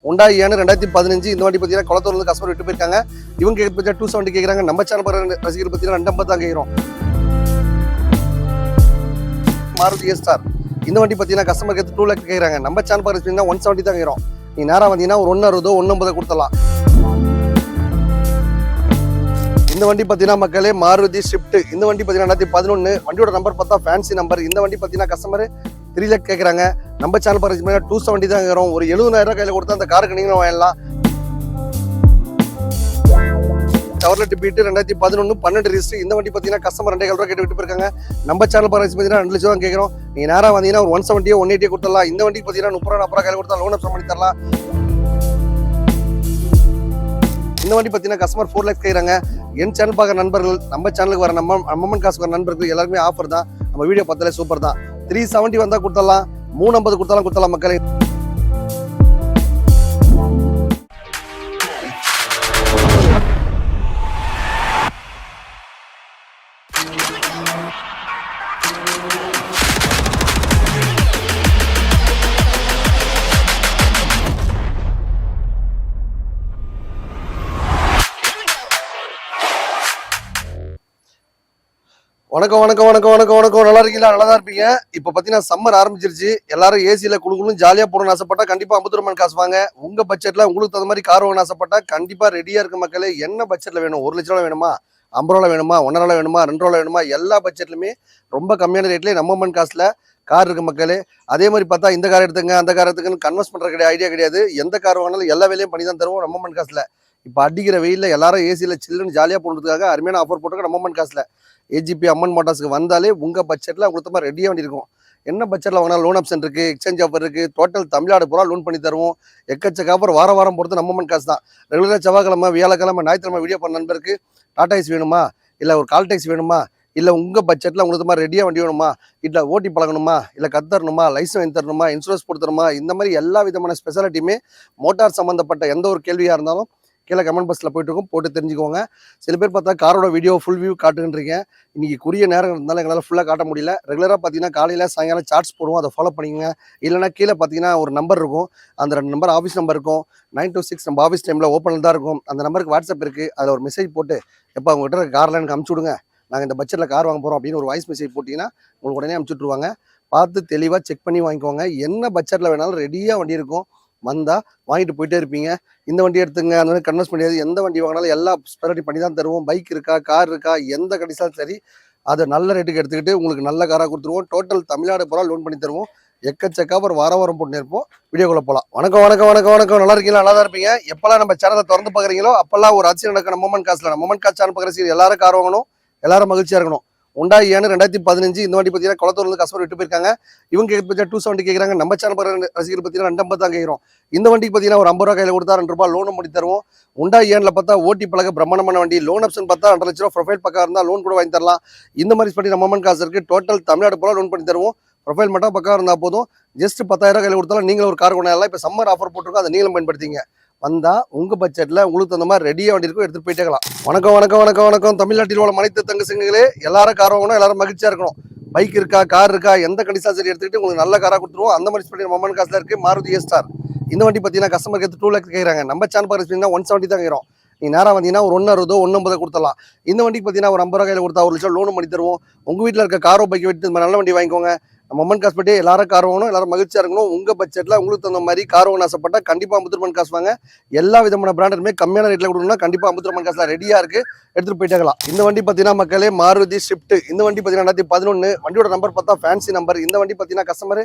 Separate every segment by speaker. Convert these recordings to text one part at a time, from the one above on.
Speaker 1: Hyundai N 2015 இந்த வண்டி பார்த்தீங்கன்னா குளத்தூர்ல கஸ்டமர் விட்டு போயிருக்காங்க. இவங்க கேட்க 270 கேட்குறாங்க. நம்ம சேனல் பாருங்க ரசிகர் பார்த்தீங்கன்னா 250 தான் கேட்குறோம். மாருதி ஸ்டார் இந்த வண்டி பார்த்தீங்கன்னா கஸ்டமர் கேட்டு 2 லேக் கேட்குறாங்க. நம்ம சேனல் பாருங்க 170 தான் கேட்குறோம். நீ நேராக வந்தீங்கன்னா ஒரு 160 150 கொடுத்துடலாம். இந்த வண்டி பார்த்தீங்கன்னா மக்களே மாருதி ஷிஃப்ட் இந்த வண்டி பார்த்தீங்கன்னா 2011 வண்டியோட நம்பர் பார்த்தா ஃபேன்சி நம்பர். இந்த வண்டி பார்த்தீங்கன்னா கஸ்டமர் 3 லேக் கேட்குறாங்க. நம்ம சேனல் பாருங்க 270 தான் கேட்குறோம். ஒரு 70,000 கையில் கொடுத்தா அந்த காருக்கு நீங்களும் வாங்கலாம். Chevrolet Beat 2011 12 ரிஜிஸ்டர் இந்த வண்டி பார்த்தீங்கன்னா கஸ்டமர் 2 ரூபா கேட்டு விட்டு போயிருக்காங்க. நம்ம சேனல் பாருங்க பார்த்தீங்கன்னா 2 லட்சம் தான் கேட்குறோம். நீ நேராக வந்தீங்கன்னா ஒரு 170 180 கொடுத்துடலாம். இந்த வண்டி பார்த்தீங்கன்னா 30 ரூபா 40 கையில் கொடுத்தா லோன் அப்சம் பண்ணி தரலாம். இந்த வண்டி பார்த்தீங்கன்னா கஸ்டமர் 4 லேக்ஸ் கேட்குறாங்க. என் சேனல் பார்க்குற நண்பர்கள் நம்ம சேனலுக்கு வர அம்மன் காசு வர நண்பர்கள் எல்லாருமே ஆஃபர் தான். நம்ம வீடியோ பார்த்தாலே சூப்பர் தான். 370 வந்தால் கொடுத்துடலாம். 350 கொடுத்தாலும் மக்களே. வணக்கம் நல்லா இருக்கீங்களா? நல்லா தான் இருப்பீங்க. இப்போ பார்த்தீங்கன்னா சம்மர் ஆரம்பிச்சிருச்சு. எல்லாரும் ஏசியில் குழுக்குழும் ஜாலியாக போகணும்னு ஆசைப்பட்டா கண்டிப்பாக 50 ரூபாய் காசு வாங்க. உங்கள் பட்ஜெட்டில் உங்களுக்கு தகுந்த மாதிரி கார் வாங்கணும்னு ஆசைப்பட்டா கண்டிப்பாக ரெடியாக இருக்க மக்களே. என்ன பட்ஜெட்டில் வேணும்? 1 லட்ச ரூபா வேணுமா? 50 ரூபா வேணுமா? 1.5 ரூபா வேணுமா? 2 ரூபா வேணுமா? எல்லா பட்ஜெட்லையுமே ரொம்ப கம்மியான ரேட்லேயே நம்ம காசில் கார் இருக்கு மக்களே. அதே மாதிரி பார்த்தா இந்த கார் எடுத்துங்க அந்த கார் எடுத்துங்கன்னு கன்வெர்ஸ் பண்ணுற ஐடியா கிடையாது. எந்த கார் வாங்கினாலும் எல்லா வேலையும் பண்ணி தான் தருவோம் நம்ம காசில். இப்போ அடிக்கிற வெயிலில் எல்லாரும் ஏசியில் சில்லுன்னு ஜாலியாக போனதுக்காக அருமையான ஆஃபர் போட்டுருக்க நம்ம காசில். ஏஜிபி அம்மன் மோட்டார்ஸ்க்கு வந்தாலே உங்கள் பட்ஜெட்டில் உங்களுக்கு மாதிரி ரெடியாக வேண்டி இருக்கும். என்ன பட்ஜெட்டில் வாங்கினா லோன் ஆப்ஷன் இருக்குது, எக்ஸ்சேஞ்ச் ஆஃபர் இருக்குது, டோட்டல் தமிழ்நாடு பூரா லோன் பண்ணி தருவோம். எக்கச்சக்க ஆஃபர் வாரம் பொறுத்து நம்ம காசு தான். ரெகுலராக செவ்வாய்க்கிழமை வியாழக்கிழமை ஞாயிற்றுக்கிழமை வீடியோ பண்ண நண்பருக்கு டாடா ஐஸ் வேணுமா, இல்லை ஒரு கால் டாக்ஸி வேணுமா, இல்லை உங்கள் பட்ஜெட்டில் உங்களுக்கு மாதிரி ரெடியாக வண்டி வேணுமா, இல்லை ஓட்டி பழகணுமா, இல்லை கத்தரணுமா, லைசன்ஸ் வாங்கி தரணுமா, இன்சூரன்ஸ் கொடுத்துருமா, இந்த மாதிரி எல்லா விதமான ஸ்பெஷாலிட்டியுமே மோட்டார் சம்மந்தப்பட்ட எந்த ஒரு கேள்வியாக இருந்தாலும் கீழே கமெண்ட் பாக்ஸில் போயிட்டு இருக்கும், போட்டு தெரிஞ்சுக்கோங்க. சில பேர் பார்த்தா காரோட வீடியோ ஃபுல் வியூ காட்டுன்றீங்க. இன்றைக்கி குறிய நேரம் இருந்தாலும் எங்களால் ஃபுல்லாக காட்ட முடியல. ரெகுலராக பார்த்தீங்கன்னா காலையில் சாயங்காலம் சார்ட்ஸ் போடுவோம், அதை ஃபாலோ பண்ணிக்கோங்க. இல்லைனா கீழே பார்த்தீங்கன்னா ஒரு நம்பர் இருக்கும். அந்த 2 நம்பர் ஆஃபீஸ் நம்பர் இருக்கும். 9 to 6 நம்ம ஆஃபீஸ் டைமில் ஓப்பனில் தான் இருக்கும். அந்த நம்பருக்கு வாட்ஸ்அப் இருக்குது. அதில் ஒரு மெசேஜ் போட்டு எப்போ அவங்ககிட்ட இருக்க காரில் எனக்கு அமுச்சு விடுங்க, நாங்கள் இந்த பட்ஜெட்டில் கார் வாங்க போகிறோம் அப்படின்னு ஒரு வாய்ஸ் மெசேஜ் போட்டிங்கன்னா உங்களுக்கு உடனே அமுச்சு விட்ருவாங்க. பார்த்து தெளிவாக செக் பண்ணி வாங்கிக்கோங்க. என்ன பட்ஜெட்டில் வேணாலும் ரெடியாக வண்டி இருக்கும். வந்தால் வாங்கிட்டு போயிட்டே இருப்பீங்க. இந்த வண்டி எடுத்துங்க அந்த மாதிரி கன்வெர்ஸ் பண்ணியாது. எந்த வண்டி வாங்கினாலும் எல்லா ஸ்பெஷாலிட்டி பண்ணி தான் தருவோம். பைக் இருக்கா, கார் இருக்கா, எந்த கண்டிஷனாலும் சரி அதை நல்ல ரேட்டுக்கு எடுத்துக்கிட்டு உங்களுக்கு நல்ல காராக கொடுத்துருவோம். டோட்டல் தமிழ்நாடு பூரா லோன் பண்ணி தருவோம். எக்கச்சக்கா ஒரு வாரம் போட்டு இருப்போம். வீடியோக்குள்ளே போகலாம். வணக்கம் நல்லா இருக்கீங்களா? நல்லா தான் இருப்பீங்க. எப்போல்லாம் நம்ம சேனலை திறந்து பார்க்குறீங்களோ அப்போல்லாம் ஒரு அதிசயம் நடக்க நம்ம காசில் நம்ம காசு சேனல் பார்க்குற எல்லாரும் கார் வாங்கணும், எல்லாரும் மகிழ்ச்சியாக இருக்கணும். Hyundai N 2015 இந்த வண்டி பார்த்தீங்கன்னா குளத்தூர்ல கஸ்டமர் விட்டு போயிருக்காங்க. இவங்க கேட்க 270 கேட்குறாங்க. நம்ம சேனல் பாருங்க ரசிகர் பார்த்தீங்கன்னா 250 தான் கேட்குறோம். இந்த வண்டிக்கு பார்த்தீங்கன்னா ஒரு 50 ரூபா கையில் கொடுத்தா 2 ரூபாய் லோன் பண்ணி தருவோம். Hyundai N பார்த்தா ஓட்டி பழக பிரம்மாண்டமான வண்டி. லோன் ஆப்ஷன் பார்த்தா 2 லட்ச ரூபா ப்ரொஃபைல் பக்கம் இருந்தால் லோன் கூட வாங்கி தரலாம். இந்த மாதிரி பண்ணி நம்ம காசு இருக்குது. டோட்டல் தமிழ்நாடு பூரா லோன் பண்ணி தருவோம். ப்ரொஃபைல் மட்டும் பக்கம் இருந்தால் போதும். ஜஸ்ட் 10,000 கையில் கொடுத்தாலும் நீங்களும் ஒரு கார் கொண்டாடலாம். இப்போ சம்மர் ஆஃபர் போட்டிருக்கோம், அதை நீங்களும் பயன்படுத்திங்க. வந்தால் உங்கள் பட்ஜெட்டில் உங்களுக்கு தகுந்த மாதிரி ரெடியாக வண்டி இருக்கும், எடுத்துகிட்டு போயிட்டே இருக்கலாம். வணக்கம் தமிழ்நாட்டில் உள்ள அனைத்து தங்க சங்கங்களே. எல்லாரும் கார் வாங்கணும், எல்லாரும் மகிழ்ச்சியாக இருக்கணும். பைக் இருக்கா, கார் இருக்கா, எந்த கண்டிஷன் சரி எடுத்துக்கிட்டு உங்களுக்கு நல்ல காராக கொடுத்துருவோம். அந்த மாதிரி பண்ணி நம்ம காசில் இருக்குது மாருதி ஸ்டார். இந்த வண்டி பார்த்தீங்கன்னா கஸ்டமர் கேட்டு 2 லேக்ஸ் கேட்குறாங்க. நம்ம சேனல் பார்த்தீங்கன்னா 170 தான் கேட்குறோம். நீ நேராக வந்தீங்கன்னா ஒரு 160 150 கொடுத்துடலாம். இந்த வண்டிக்கு பார்த்தீங்கன்னா ஒரு 50 ரூபா கையில் கொடுத்தா 1 லட்சம் லோன் பண்ணி தருவோம். உங்கள் வீட்டில் இருக்க காரோ பைக்கை விட்டு நல்ல வண்டி வாங்கிக்கோங்க. நம்ம காசு பற்றி எல்லாரும் கார் வாங்கணும், எல்லாரும் மகிழ்ச்சியாக இருக்கணும். உங்கள் பட்ஜெட்டில் உங்களுக்கு தகுந்த மாதிரி கார் வாங்கணும் ஆசைப்பட்டா கண்டிப்பாக 50 ரூபாய் காசு வாங்க. எல்லா விதமான பிராண்டுமே கம்மியான ரேட்டில் கொடுக்கணும்னா கண்டிப்பாக 50 ரூபாய் காசுல ரெடியாக இருக்குது, எடுத்துகிட்டு போயிட்டாங்களாம். இந்த வண்டி பார்த்தீங்கன்னா மக்களே மாருதி ஷிஃப்ட் இந்த வண்டி பார்த்தீங்கன்னா 2011 வண்டியோட நம்பர் பார்த்தா ஃபேன்சி நம்பர். இந்த வண்டி பார்த்தீங்கன்னா கஸ்டமர்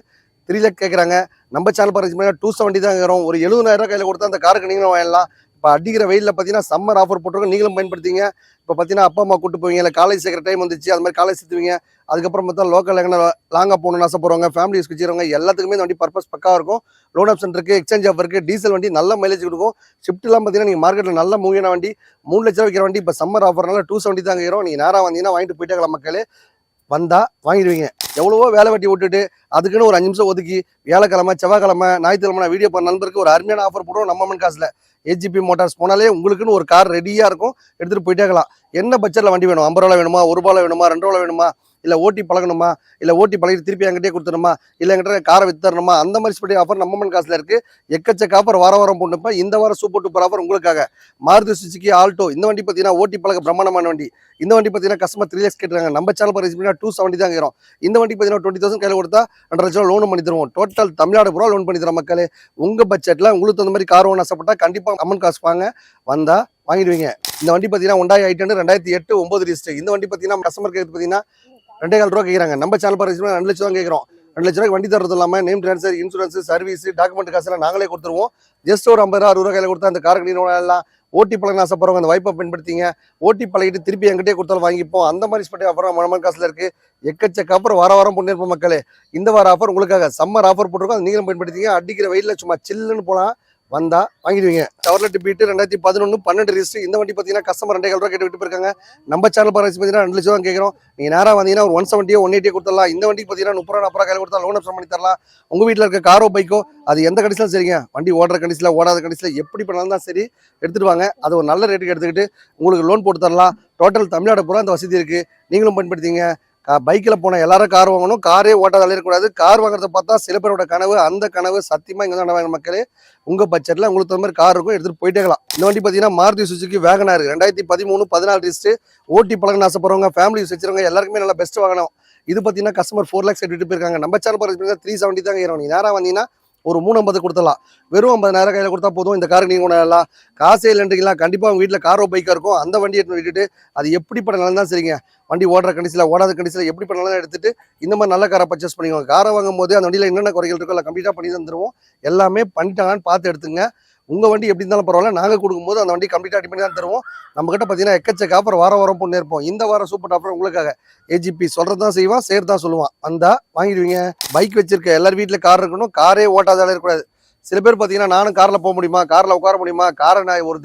Speaker 1: 3 லேக் கேட்குறாங்க. நம்ம சேனல் பாருங்க 270 தான் கேட்குறோம். ஒரு 70,000 கையில் கொடுத்தா அந்த காருக்கு நீங்களும் வாங்கலாம். இப்போ அடிக்கிற வெயிலில் பார்த்தீங்கன்னா சம்மர் ஆஃபர் போட்டிருக்கோம், நீங்களும் பயன்படுத்திங்க. இப்போ பார்த்தீங்கன்னா அப்பா அம்மா கூட்டு போவீங்க, இல்லை காலேஜ் சேர்க்குற டைம் வந்துச்சு, அது மாதிரி காலேஜ் சேர்த்துவீங்க. அதுக்கப்புறம் பார்த்தா லோக்கல் எங்கே லாங்காக போகணும்னு ஆசைப்படுறவங்க, ஃபேமிலி யூஸ் வச்சுருவங்க, எல்லாத்துக்குமே இந்த வண்டி பர்பஸ் பக்காவாக இருக்கும். லோன் ஆப்ஷன் இருக்குது, எக்ஸ்சேஞ்ச் ஆஃபர் இருக்குது, டீசல் வண்டி நல்ல மைலேஜ் கொடுக்கும். ஷிஃப்ட்லாம் பார்த்தீங்கன்னா நீங்கள் மார்க்கெட்டில் நல்ல மூவியான வண்டி 3 லட்ச ரூபா வைக்கிற வண்டி. இப்போ சம்மர் ஆஃபர்னால 270 தான் கேட்குறோம். நீங்கள் நேராக வந்தீங்கன்னா வாங்கிட்டு போயிட்டாங்களா மக்களே. வந்தால் வாங்கிடுவீங்க. எவ்வளவோ வேலை வெட்டி விட்டுட்டு அதுக்குன்னு ஒரு 5 நிமிஷம் ஒதுக்கி வியாழக்கிழமை செவ்வாய்க்கிழமை ஞாயிற்றுக்கிழமை வீடியோ பண்ண நண்பருக்கு ஒரு அருமையான ஆஃபர் போடுவோம் நம்ம காசில். ஏஜிபி மோட்டார்ஸ் போனாலே உங்களுக்குன்னு ஒரு கார் ரெடியாக இருக்கும், எடுத்துகிட்டு போயிட்டே இருக்கலாம். என்ன பட்ஜெட்டில் வண்டி வேணும்? 50 ரூபா வேணுமா, 1 ரூபாய் வேணுமா, 2 ரூபா வேணுமா, இல்லை ஓட்டி பழகணுமா, இல்லை ஓட்டி பழகிட்டு திருப்பி என்கிட்டயே கொடுத்துடணுமா, இல்லை என்கிட்ட காரை வித்தரணுமா, அந்த மாதிரி ஸ்பெஷல் ஆஃபர் நம்ம அம்மன் காசுல இருக்கு. எக்கச்சக்க ஆஃபர் வாரம் போட்டுப்ப. இந்த வாரம் சூப்பர் டூப்பர் ஆஃபர் உங்களுக்காக. மாருதி சுசுகி ஆல்டோ இந்த வண்டி பார்த்தீங்கன்னா ஓட்டி பழக பிரமாண்டமான வண்டி. இந்த வண்டி பார்த்தீங்கன்னா கஸ்டமர் 3 lakhs கேட்டுருக்காங்க. நம்ம சேனல் பிரைஸ் 270 தான் கேட்குறோம். இந்த வண்டி பார்த்தீங்கன்னா 20,000 கையில் கொடுத்தா 2 லட்சம் லோன் பண்ணி தருவோம். டோட்டல் தமிழ்நாடு பூரா லோன் பண்ணி தரோம் மக்களே. உங்க பட்ஜெட்ல உங்களுக்கு தகுந்த மாதிரி கார் வாங்கணும்னு ஆசைப்பட்டா கண்டிப்பா அம்மன் காசு வாங்க வந்தா வாங்கிடுவீங்க. இந்த வண்டி பார்த்தீங்கன்னா Hyundai i10 2008 9 ரிஜிஸ்டர். இந்த வண்டி பார்த்தீங்கன்னா கஸ்டமர் கேட்குறது பார்த்தீங்கன்னா 2,400,000 ரூபா கேட்குறாங்க. நம்ம சேனல் பிரைஸ் 2 லட்சம் தான் கேட்குறோம். 2 லட்ச ரூபாய்க்கு வண்டி தரது இல்லாமல் name transfer, insurance, service, document காசுலாம் நாங்களே கொடுத்துருவோம். ஜஸ்ட் ஒரு 50 ரூபா 60 ரூபா கையில் கொடுத்தா அந்த கார் எல்லாம் ஓட்டி பழக ஆசைப்படுறவங்க அந்த வாய்ப்பை பயன்படுத்திங்க. ஓட்டி பழகிட்டு திருப்பி என்கிட்டே கொடுத்தாலும் வாங்கிப்போம். அந்த மாதிரி ஸ்பெஷல் ஆஃபர் மணமன் காசுல இருக்கு. எக்கச்சக்க ஆஃபர் வாரம் பண்ணிருப்போம் மக்களே. இந்த வார ஆஃபர் உங்களுக்காக சம்மர் ஆஃபர் போட்டிருக்கோம். அது நீங்களும் பயன்படுத்திங்க. அடிக்கிற வெயிலில் சும்மா சில்லுன்னு போலாம் வந்தா வாங்கிடுவீங்க. டவர்லெட் பீட்டு 2011 12 ரிஜிஸ்டர். இந்த வண்டி பார்த்தீங்கன்னா கஸ்டமர் 2,400 ரூபா கேட்டு விட்டு போயிருக்காங்க. நம்ம சேனல் பிரைஸ் பார்த்தீங்கன்னா 2 லட்சம் தான் கேட்குறோம். நீங்கள் நேராக வந்தீங்கன்னா ஒரு 170 180 கொடுத்துடலாம். இந்த வண்டிக்கு பார்த்தீங்கன்னா 30 ரூபா 40 ரூபா கையில் கொடுத்தா லோன் அப்சன் பண்ணி தரலாம். உங்கள் வீட்டில் இருக்க காரோ பைக்கோ அது எந்த கண்டிஷனும் சரிங்க. வண்டி ஓடுற கண்டிஷனில் ஓடாத கண்டிஷனில் எப்படி பண்ணாலும் தான் சரி எடுத்துட்டு வாங்க. அது ஒரு நல்ல ரேட்டுக்கு எடுத்துக்கிட்டு உங்களுக்கு லோன் போட்டு தரலாம். டோட்டல் தமிழ்நாடு பூரா அந்த வசதி இருக்கு. நீங்களும் பயன்படுத்திங்க. பைக்கில் போன எல்லாரும் கார் வாங்கணும். காரே ஓட்டாத இருக்கக்கூடாது. கார் வாங்குறத பார்த்தா சில பேரோட கனவு. அந்த கனவு சத்தியமா இங்கே தான் மக்களே. உங்க பட்ஜெட்ல உங்களுக்கு தகுந்த மாதிரி கார் இருக்கும், எடுத்துட்டு போயிட்டே இருக்கலாம். இந்த வண்டி பார்த்தீங்கன்னா மாருதி சுசுகி வேகனார் 2013 14 ரிஜிஸ்டர். ஓட்டி பழகன்னு ஆசைப்படுறவங்க, ஃபேமிலி யூஸ் வச்சிருக்கவங்க எல்லாருக்குமே நல்லா பெஸ்ட் வாங்கணும். இது பார்த்தீங்கன்னா கஸ்டமர் 4 lakhs எடுத்துட்டு போயிருக்காங்க. நம்ம சேனல் பார்த்தீங்கன்னா 370 தான் கேட்குறோம். நீ நேராக வந்தீங்கன்னா ஒரு 350 கொடுத்தலாம். வெறும் 50,000 கையில் கொடுத்தா போதும். இந்த காருக்கு நீங்கள் கொண்டாடலாம். காசே இல்லைன்றீங்களா, கண்டிப்பாக உங்கள் வீட்டில் காரோ பைக்காக இருக்கும். அந்த வண்டி எடுத்து விட்டுட்டு அது எப்படிப்பட்ட நிலம் தான் சரிங்க. வண்டி ஓடுற கண்டிஷனில் ஓடாத கண்டிஷனில் எப்படிப்பட்ட நிலம் எடுத்துட்டு இந்த மாதிரி நல்ல காரை பர்ச்சேஸ் பண்ணிக்கோங்க. காரை வாங்கும் போது அந்த வண்டியில் என்னென்ன குறைகள் இருக்கோ இல்லை கம்ப்ளீட்டாக பண்ணி தந்துருவோம். எல்லாமே பண்ணிட்டாங்கன்னு பார்த்து எடுத்துங்க. உங்கள் வண்டி எப்படி இருந்தாலும் பரவாயில்ல, நாங்கள் கொடுக்கும்போது அந்த வண்டி கம்ப்ளீட்டாக ரெடி பண்ணி தான் தருவோம். நம்மகிட்ட பார்த்தீங்கன்னா எக்கச்சக்க ஆஃபர் வாரம் பொண்ணு இருப்போம். இந்த வாரம் சூப்பர் ஆஃபர் உங்களுக்காக. ஏஜிபி சொல்கிறது தான் செய்வான், சேர்த்து தான் சொல்லுவான். வந்தா வாங்கிடுவீங்க. பைக் வச்சிருக்க எல்லார் வீட்டில் கார் இருக்கணும். காரே ஓட்டாதால இருக்கக்கூடாது. சில பேர் பார்த்தீங்கன்னா நானும் காரில் போக முடியுமா, காரில் உட்கார முடியுமா, காரை நான் ஒரு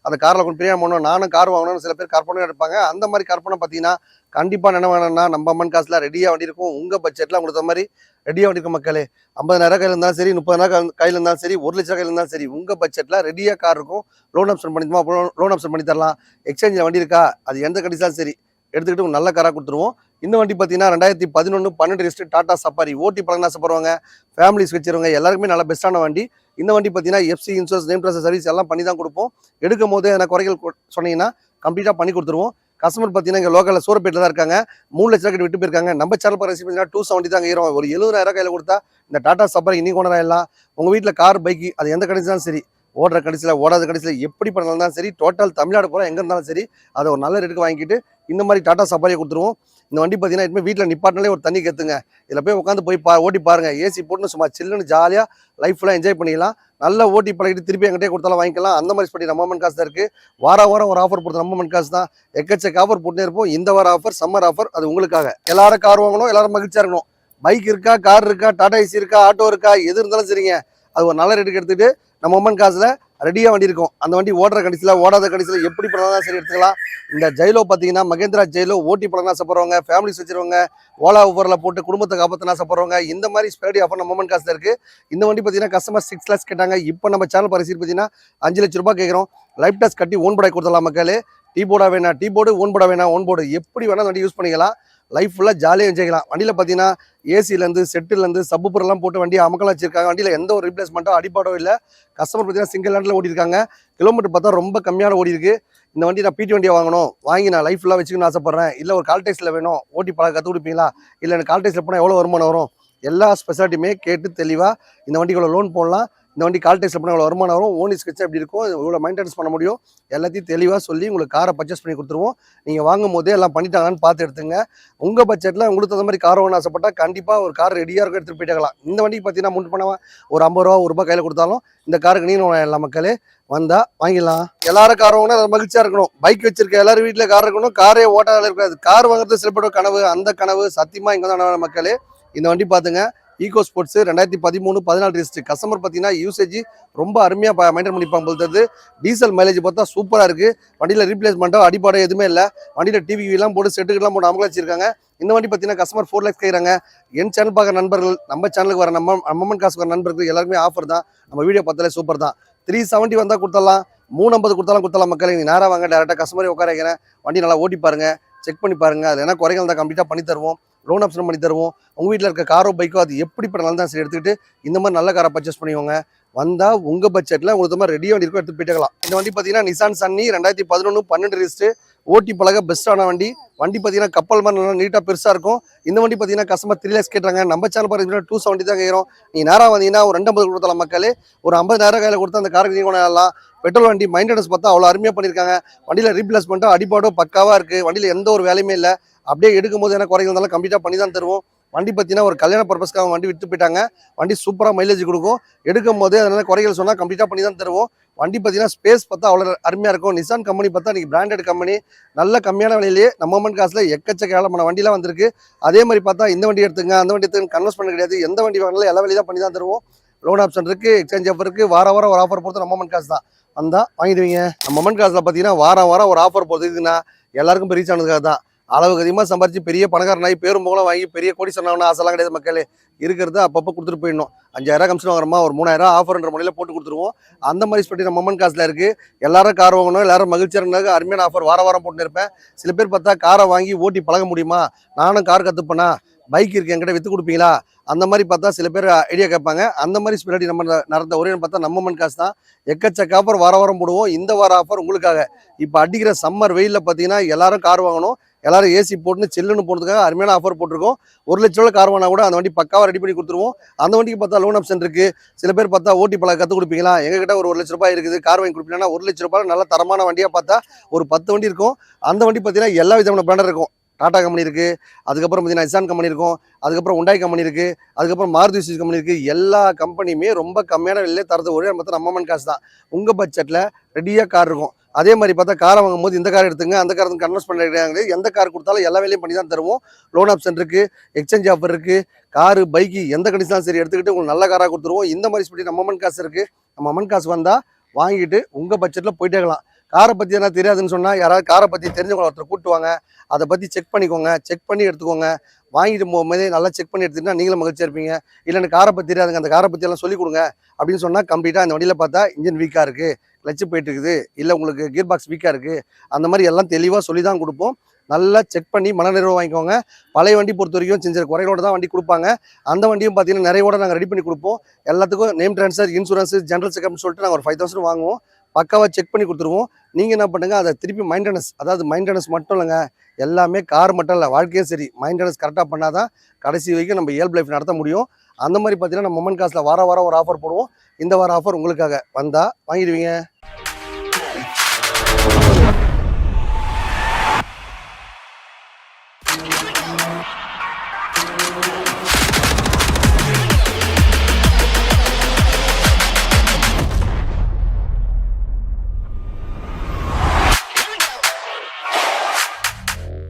Speaker 1: அந்த காரில் கொஞ்சம் பிரியாணம் பண்ணணும், நானும் கார் வாங்கணும்னு சில பேர் கற்பனை எடுப்பாங்க. அந்த மாதிரி கற்பனை பார்த்தீங்கன்னா கண்டிப்பாக என்ன வேணும்னா நம்ம அம்மன் காசில் ரெடியாக வண்டி இருக்கும். உங்கள் பட்ஜெட்டில் உங்களுக்கு மாதிரி ரெடியாக வண்டி இருக்கும் மக்களே. 50,000 கையில் இருந்தாலும் சரி, 30,000 கையில் இருந்தாலும் சரி, 1 லட்சம் கையில் இருந்தாலும் சரி, உங்கள் பட்ஜெட்டில் ரெடியாக கார் இருக்கும். லோன் ஆப்ஷன் பண்ணிடுமா, லோன் ஆப்ஷன் பண்ணி தரலாம். எக்ஸ்சேஞ்சில் வண்டி இருக்கா, அது எந்த கண்டிஷனாலும் சரி எடுத்துக்கிட்டு நல்ல காராக கொடுத்துருவோம். இந்த வண்டி பார்த்தீங்கன்னா 2011 12 ரிஜிஸ்டர் டாடா சஃபாரி. ஓட்டி பழகின ஆசைப்படுவாங்க, ஃபேமிலிஸ் வச்சிருவங்க எல்லாருக்குமே நல்ல பெஸ்ட்டான வண்டி. இந்த வண்டி பார்த்தீங்கன்னா FC, insurance, name transfer service எல்லாம் பண்ணி தான் கொடுப்போம். எடுக்கும் போது எனக்கு குறைகள் சொன்னீங்கன்னா கம்ப்ளீட்டாக பண்ணி கொடுத்துருவோம். கஸ்டமர் பார்த்தீங்கன்னா இங்கே லோக்கலில் சூரப்பேட்டில் தான் இருக்காங்க. 3 லட்ச ரூபாய் விட்டு போயிருக்காங்க. நம்ம சேனல் பிரைஸ் 270 தான் கேட்குறோம். ஒரு 70,000 கையில் கொடுத்தா இந்த டாடா சஃபாரி இன்னைக்கு கொண்டு வரலாம். உங்கள் வீட்டில் கார் பைக்கு அது எந்த கண்டிஷனாலும் சரி, ஓடுற கடைசியில் ஓடாத கடைசியில் எப்படி பண்ணாலும் தான் சரி, டோட்டல் தமிழ்நாடு போகிற எங்கே இருந்தாலும் சரி அதை ஒரு நல்ல ரேட்டுக்கு வாங்கிட்டு இந்த மாதிரி டாடா சஃபாரியை கொடுத்துருவோம். இந்த வண்டி பார்த்தீங்கன்னா எப்பவுமே வீட்டில் நிப்பாட்டினாலே ஒரு தண்ணி கற்றுங்க. இதில் போய் உட்காந்து போய் ஓட்டி பாருங்கள். ஏசி போட்டு சும்மா சில்லுன்னு ஜாலியாக லைஃப்லாம் என்ஜாய் பண்ணிக்கலாம். நல்லா ஓட்டி பழகிட்டு திருப்பி என்கிட்டே கொடுத்தாலும் வாங்கிக்கலாம். அந்த மாதிரி பண்ணி நம்ம அம்மன் காசு தான் இருக்குது. வாரம் ஒரு ஆஃபர் போடுறது நம்ம அம்மன் காசு தான். எக்கச்சக்க ஆஃபர் போட்டுனே இருப்போம். இந்த வார ஆஃபர் சம்மர் ஆஃபர், அது உங்களுக்காக. எல்லாரும் கார் வாங்கணும், எல்லாரும் மகிழ்ச்சியாக இருக்கணும். பைக் இருக்கா, கார் இருக்கா, டாடா ஏசி இருக்கா, ஆட்டோ இருக்கா, எது இருந்தாலும் சரிங்க, அது ஒரு நல்ல ரேட்டுக்கு எடுத்துகிட்டு நம்ம அம்மன் காசில் ரெடியாக வண்டி இருக்கும். அந்த வண்டி ஓடுற கடைசியில் ஓடாத கடைசியில் எப்படி பண்ணாலும் சரி எடுத்துக்கலாம். இந்த ஜெயிலோ பார்த்தீங்கன்னா மகேந்திரா ஜெயிலோ ஓட்டி பழகின ஆசைப்படுறவங்க, ஃபேமிலிஸ் வச்சிருவங்க, ஓலா ஊபரில் போட்டு குடும்பத்தை காப்பாற்றின ஆசைப்படுறவங்க, இந்த மாதிரி ஸ்பெரடி ஆஃபர் நம்ம அம்மன் காசில் இருக்குது. இந்த வண்டி பார்த்தீங்கன்னா கஸ்டமர் 6 lakhs கேட்டாங்க. இப்போ நம்ம சேனல் பரிசீல் பார்த்தீங்கன்னா 5 லட்ச ரூபாய் கேட்குறோம். லைஃப் டாஸ் கட்டி ஓன் போர்டை கொடுத்துடலாம் மக்களே. டீ போர்டா வேணா டீ போர்டு, ஓன் போர்டா வேணா ஓன் போர்டு, எப்படி வேணால் வண்டி யூஸ் பண்ணிக்கலாம். லைஃப் ஃபுல்லாக ஜாலியாக என்ஜாய் பண்ணலாம். வண்டியில் பார்த்தீங்கன்னா ஏசிலேருந்து செட்டிலேருந்து சப்புப்பரெல்லாம் போட்டு வண்டியை அமக்கலாம் வச்சிருக்காங்க. வண்டியில் எந்த ஒரு ரீப்ளேஸ்மெண்ட்டோ அடிப்பாடோ இல்லை. கஸ்டமர் பார்த்தீங்கன்னா சிங்கிள் ஹேண்டில் ஓடிருக்காங்க. கிலோமீட்டர் பார்த்தா ரொம்ப கம்மியான ஓடி இருக்கு. இந்த வண்டி நான் பிடி வண்டியை வாங்கணும், வாங்கி நான் லைஃப் ஃபுல்லாக வச்சுக்கணும்னு ஆசைப்பட்றேன். இல்லை ஒரு கால் டேக்ஸில் வேணும், ஓட்டி பழக கற்றுக் கொடுப்பீங்களா, இல்லை எனக்கு கால் டேக்ஸில் போனால் எவ்வளோ வருமானம் வரும், எல்லா ஸ்பெஷாலிட்டியுமே கேட்டு தெளிவாக இந்த வண்டிக்குள்ள லோன் போடலாம். இந்த வண்டி கால் டேக்ஸில் போனால் எவ்வளோ வருமானம் வரும், ஓன் ஸ்கெட்ச் எப்படி இருக்கும், இவ்வளோ மெயின்டெனன்ஸ் பண்ண முடியும், எல்லாத்தையும் தெளிவாக சொல்லி உங்களுக்கு காரை பர்ச்சேஸ் பண்ணி கொடுத்துருவோம். நீங்கள் வாங்கும் போதே எல்லாம் பண்ணிட்டாங்கன்னு பார்த்து எடுத்துங்க. உங்கள் பட்ஜெட்டில் உங்களுக்கு தகுந்த மாதிரி கார் வாங்கணும்னு ஆசைப்பட்டால் கண்டிப்பாக ஒரு கார் ரெடியாக இருக்கும், எடுத்துகிட்டு போயிட்டாங்கலாம். இந்த வண்டிக்கு பார்த்தீங்கன்னா முன் பண்ணாமல் ஒரு 50 ரூபா 1 ரூபாய் கையில் கொடுத்தாலும் இந்த காருக்கு நீங்களும் எல்லா மக்களே வந்தால் வாங்கிடலாம். எல்லாரும் கார் வாங்கினா அது மகிழ்ச்சியாக இருக்கணும். பைக் வச்சிருக்க எல்லாரும் வீட்டில் கார் இருக்கணும். காரே ஓட்டாத இருக்காது. கார் வாங்குறது சில பேரோட கனவு. அந்த கனவு சத்தியமாக இங்கே தான் மக்களே. இந்த வண்டி பார்த்துங்க, ஈகோ ஸ்போர்ட்ஸ் 2013 14 ரிஜிஸ்டர். கஸ்டமர் பார்த்தீங்கன்னா யூசேஜ் ரொம்ப அருமையாக மெயின்டைன் பண்ணிப்பாங்க போகிறது. டீசல் மைலேஜ் பார்த்தா சூப்பராக இருக்குது. வண்டியில் ரீப்ளேஸ்மெண்ட்டோ அடிப்பாடோ எதுவுமே இல்லை. வண்டியில் டிவிலாம் போட்டு செட்டுக்கெல்லாம் போட்டு அமல வச்சிருக்காங்க. இந்த வண்டி பார்த்தீங்கன்னா கஸ்டமர் 4 lakhs கேட்குறாங்க. என் சேனல் பார்க்குற நண்பர்கள், நம்ம சேனலுக்கு வர நம்ம அம்மன் காசுக்கு வர நண்பர்கள் எல்லாருமே ஆஃபர் தான். நம்ம வீடியோ பார்த்தாலே சூப்பர் தான். 370 வந்தால் கொடுத்துடலாம், 350 கொடுத்தாலும் மக்களே. நீங்கள் நேராக வாங்க, டேரெக்டாக கஸ்டமரே உட்கார வைக்கிறேன். வண்டி நல்லா ஓட்டி பாருங்க. செக் பண்ணி பாருங்க. அது என்ன குறைகள் இருந்தால் கம்ப்ளீட்டாக பண்ணி தருவோம். லோன் ஆப்ஷன் பண்ணி தருவோம். உங்கள் வீட்டில் இருக்க காரோ பைக்கோ அது எப்படிப்பட்ட நல்லா தான் சரி எடுத்துக்கிட்டு இந்த மாதிரி நல்ல காரை பர்ச்சேஸ் பண்ணிக்கோங்க. வந்தால் உங்கள் பட்ஜெட்டில் உங்களுக்கு மாதிரி ரெடியாக வண்டி இருக்கும், எடுத்து போயிட்டுக்கலாம். இந்த வண்டி பார்த்தீங்கன்னா நிசான் சன்னி 2011 12 ரிஜிஸ்ட்ரு, ஓட்டி பழக பெஸ்ட்டான வண்டி. வண்டி பார்த்தீங்கன்னா கப்பல் மாதிரி நல்லா நீட்டாக பெருசாக இருக்கும். இந்த வண்டி பார்த்தீங்கன்னா கஸ்டமர் 3 lakhs கேட்டாங்க. நம்ம சேனல் பார்த்தீங்கன்னா 270 தான் கேட்குறோம். நீ நேராக வந்தீங்கன்னா ஒரு 250 கொடுத்தலாம் மக்களே. ஒரு 50,000 கையில் கொடுத்து அந்த காருக்கு நீங்கள் கொண்டாடலாம். பெட்ரோல் வண்டி மைண்டனன்ஸ் பார்த்தா அவ்வளோ அருமையாக பண்ணியிருக்காங்க. வண்டியில் ரீப்ளேஸ்மெண்ட்டோ அடிபாடோ பக்காவாக இருக்குது. வண்டியில் எந்த ஒரு வேலையுமே இல்லை. அப்படியே எடுக்கும்போது என்ன குறைகள் இருந்தாலும் கம்ப்ளீட்டாக பண்ணி தான் தருவோம். வண்டி பார்த்தீங்கன்னா ஒரு கல்யாண பர்பஸ்க்காக வண்டி விட்டு போயிட்டாங்க. வண்டி சூப்பராக மைலேஜ் கொடுக்கும். எடுக்கும் போது அதனால குறைகள் சொன்னால் கம்ப்ளீட்டாக பண்ணி தான் தருவோம். வண்டி பார்த்தீங்கன்னா ஸ்பேஸ் பார்த்தா அவ்வளோ அருமையாக இருக்கும். நிசான் கம்பெனி பார்த்தா நீங்கள் பிராண்டட் கம்பெனி, நல்ல கம்மியான விலையிலேயே நம்ம அமௌண்ட் காசில் எக்கச்சக்க ஏழமான வண்டிலாம் வந்திருக்கு. அதே மாதிரி பார்த்தா இந்த வண்டி எடுத்துங்க அந்த வண்டி எடுத்துங்க கன்வெர்ஸ் பண்ண கிடையாது. எந்த வண்டி வாங்கினாலும் எல்லா வேலையும் தான் பண்ணி தான் தருவோம். லோன் ஆப்ஷன் இருக்குது, எக்ஸ்சேஞ்ச் ஆஃபர் இருக்குது. வாரம் ஒரு ஆஃபர் பொறுத்து நம்ம அமௌண்ட் காசு தான் வந்தால் வாங்கிடுவீங்க. நம்ம அமௌண்ட் காசில் பார்த்தீங்கன்னா வாரம் ஒரு ஆஃபர் பொறுத்துக்குன்னா எல்லாருக்கும் ரீச் ஆனதுக்காக தான். அளவுக்கு அதிகமாக சம்பாரிச்சு பெரிய பணக்காரனாகி பேரும் புகழும் வாங்கி பெரிய கோடீஸ்வரன் ஆசைலாம் கிடையாது மக்களே. இருக்கிறத அப்பப்போ கொடுத்துட்டு போயிடணும். 5,000 கமிஷன் வாங்குறோமா, ஒரு 3,000 ஆஃபர்ன்ற முறையில் போட்டு கொடுத்துருவோம். அந்த மாதிரி ஸ்பெட்டி நம்ம அமௌண்ட் காசில் இருக்குது. எல்லாரும் கார் வாங்கணும், எல்லாரும் மகிழ்ச்சியாக இருந்தாங்க. அருமையான ஆஃபர் வாரம் போட்டு இருப்பேன். சில பேர் பார்த்தா காரை வாங்கி ஓட்டி பழக முடியுமா, நானும் கார் கற்றுப்பேனா, பைக் இருக்குது என்கிட்ட விற்று கொடுப்பீங்களா, அந்த மாதிரி பார்த்தா சில பேர் ஐடியா கேட்பாங்க. அந்த மாதிரி ஸ்பெட்டி நம்ம நடந்த ஒரே பார்த்தா நம்ம அமௌண்ட் காசு தான். எக்கச்சக்க ஆஃபர் வாரம் போடுவோம். இந்த வார ஆஃபர் உங்களுக்காக. இப்போ அடிக்கிற சம்மர் வெயிலில் பார்த்தீங்கன்னா எல்லாரும் கார் வாங்கணும், எல்லாரும் ஏசி போட்டுன்னு சில்லுன்னு போனதுக்காக அருமையான ஆஃபர் போட்டிருக்கோம். 1 லட்ச ரூபா கார் வாங்கினா கூட அந்த வண்டி பக்காவாக ரெடி பண்ணி கொடுத்துருவோம். அந்த வண்டிக்கு பார்த்தா லோன் ஆப்ஷன் இருக்குது. சில பேர் பார்த்தா ஓட்டி பழக கற்றுக் கொடுப்பீங்களா, எங்ககிட்ட ஒரு 1 லட்ச ரூபாய் இருக்குது, கார் வாங்கி கொடுப்பீங்கன்னா 1 லட்ச ரூபாய் நல்ல தரமான வண்டியாக பார்த்தா ஒரு 10 வண்டி இருக்கும். அந்த வண்டி பார்த்தீங்கன்னா எல்லா விதமான பிராண்டர் இருக்கும். டாடா கம்பெனி இருக்குது, அதுக்கப்புறம் பார்த்தீங்கன்னா நிசான் கம்பெனி இருக்கும், அதுக்கப்புறம் உண்டாய் கம்பெனி இருக்குது, அதுக்கப்புறம் மாருதி சுசுகி கம்பெனி இருக்குது. எல்லா கம்பெனியுமே ரொம்ப கம்மியான விலையிலே தரது ஒரே நம்ம நம்ம அமௌண்ட் காசு தான். உங்கள் பட்ஜெட்டில் ரெடியாக கார் இருக்கும். அதே மாதிரி பார்த்தா காரை வாங்கும்போது இந்த கார் எடுத்துங்க அந்த கார் கன்வெர்ஸ் பண்ண எந்த கார் கொடுத்தாலும் எல்லா வேலையும் பண்ணி தான் தருவோம். லோன் ஆப்ஷன் இருக்குது, எக்ஸ்சேஞ்ச் ஆஃபர் இருக்குது. காரு பைக்கு எந்த கண்டிஷனாலும் சரி எடுத்துக்கிட்டு உங்களுக்கு நல்ல காராக கொடுத்துருவோம். இந்த மாதிரி ஸ்பெட்டி நம்ம அமௌண்ட் காசு இருக்குது. நம்ம அமௌண்ட் காசு வந்தால் வாங்கிட்டு உங்கள் பட்ஜெட்டில் போயிட்டே இருக்கலாம். காரை பற்றி என்ன தெரியாதுன்னு சொன்னால் யாராவது காரை பற்றி தெரிஞ்சவங்களை ஒருத்தர் கூட்டுவாங்க. அதை பற்றி செக் பண்ணிக்கோங்க, செக் பண்ணி எடுத்துக்கோங்க. வாங்கிட்டு போகும்போதே நல்லா செக் பண்ணி எடுத்துக்கிட்டா நீங்களும் மகிழ்ச்சியாக இருப்பீங்க. இல்லை எனக்கு காரை பற்றி தெரியாதுங்க, அந்த காரை பற்றி எல்லாம் சொல்லிக் கொடுங்க அப்படின்னு சொன்னால் கம்ப்ளீட்டாக அந்த வண்டியில் பார்த்தா இன்ஜின் வீக்காக இருக்குது, கிளச்சு போயிட்டு இருக்குது, இல்லை உங்களுக்கு கியர் பாக்ஸ் வீக்காக இருக்குது, அந்த மாதிரி எல்லாம் தெளிவாக சொல்லி தான் கொடுப்போம். நல்லா செக் பண்ணி மனநிறைவு வாங்கிக்கோங்க. பழைய வண்டி பொறுத்த வரைக்கும் சின்ன குறைகளோட தான் வண்டி கொடுப்பாங்க. அந்த வண்டியும் பார்த்தீங்கன்னா நிறையோட நாங்கள் ரெடி பண்ணி கொடுப்போம். எல்லாத்துக்கும் நேம் ட்ரான்ஸ்ஃபர், இன்சூரன்ஸ், ஜென்ரல் செக்அப்னு சொல்லிட்டு நாங்கள் ஒரு 5,000 வாங்குவோம். பக்காவாக செக் பண்ணி கொடுத்துருவோம். நீங்கள் என்ன பண்ணுங்க, அதை திருப்பி மைண்டனன்ஸ், அதாவது மைண்டனன்ஸ் மட்டும் இல்லைங்க, எல்லாமே கார் மட்டும் இல்லை வாழ்க்கையும் சரி மைண்டனன்ஸ் கரெக்டாக பண்ணால் தான் கடைசி வரைக்கும் நம்ம இயல்பு லைஃப் நடத்த முடியும். அந்த மாதிரி பார்த்தீங்கன்னா நம்ம அமௌண்ட் காசில் வாரம் ஒரு ஆஃபர் போடுவோம். இந்த வார ஆஃபர் உங்களுக்காக வந்தால் வாங்கிடுவீங்க.